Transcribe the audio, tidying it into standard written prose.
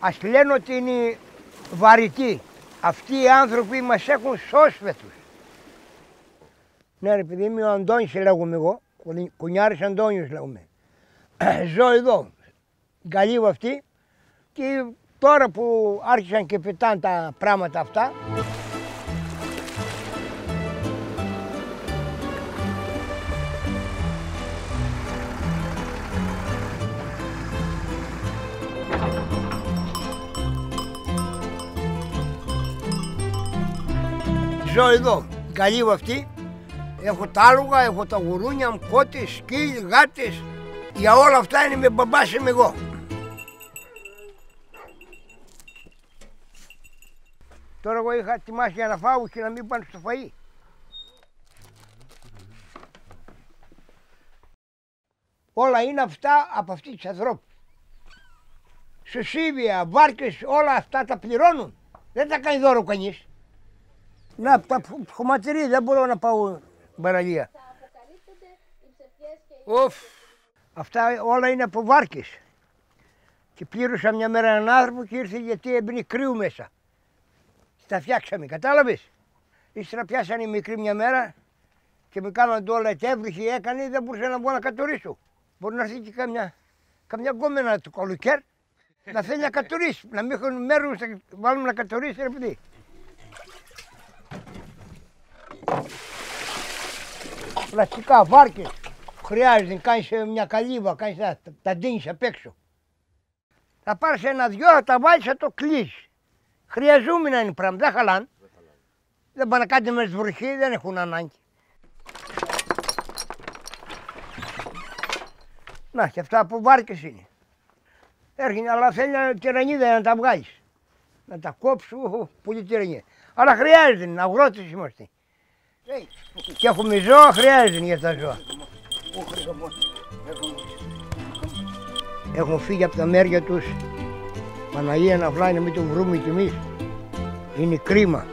Ας λένε ότι είναι βαρυτοί. Αυτοί οι άνθρωποι μας έχουν σώσπετους. Ναι ρε παιδί μου, ο Αντώνης λέγομαι εγώ, Κουνιάρης Αντώνιος λέγομαι. Ζω εδώ, Γκαλίβα αυτή, και τώρα που άρχισαν και πετάνε τα πράγματα αυτά, ζω εδώ, Γκαλίβα αυτή, έχω τα άλογα, έχω τα γουρούνια, κότες, σκύλοι, γάτες, για όλα αυτά είναι με μπαμπάς είμαι εγώ. Τώρα εγώ είχα ετοιμάσει για να φάω και να μην πάνε στο φαΐ. Όλα είναι αυτά από αυτή της ανθρώπου. Σωσίβια, βάρκες, όλα αυτά τα πληρώνουν. Δεν τα κάνει δώρο κανείς. Να, τα χωματερή, δεν μπορώ να πάω παραλία. Αυτά όλα είναι από βάρκες. Και πλήρωσα μια μέρα έναν άνθρωπο και ήρθε γιατί έμπαινε κρύου μέσα. Τα φτιάξαμε, κατάλαβες. Ύστερα πιάσανε οι μικροί μια μέρα και με κάναν το όλα έτεύρυχη, έκανε, δεν μπορούσα να μπω να κατορίσω. Μπορεί να έρθει και καμιά γκόμενα του καλοκαίρι να θέλει να κατορίσει, να μην έχουν μέρος να βάλουμε να κατορίσει, ρε παιδί. Πλαστικά, βάρκες, χρειάζεται να κάνεις μια καλύβα, κάνεις τα ντύνεις απ' έξω. Θα πάρεις ένα-δυο, θα τα βάλεις, θα το κλείσεις. Χρειαζόμενα είναι πράγματα, δεν χαλάνε. Δεν πάνε να κάνετε μέσα στη βροχή, δεν έχουν ανάγκη. Να, και αυτά από βάρκες είναι. Έρχεται, αλλά θέλει τυραννίδα να τα βγάλεις. Να τα κόψω, πολύ τυραννίδα. Αλλά χρειάζεται, αγρότες είμαστε. Και έχουμε ζώα, χρειάζεται για τα ζώα. Έχουν φύγει από τα μέρια τους. Παναγία να φλάει να μην το βρούμε κι εμείς. Είναι κρίμα.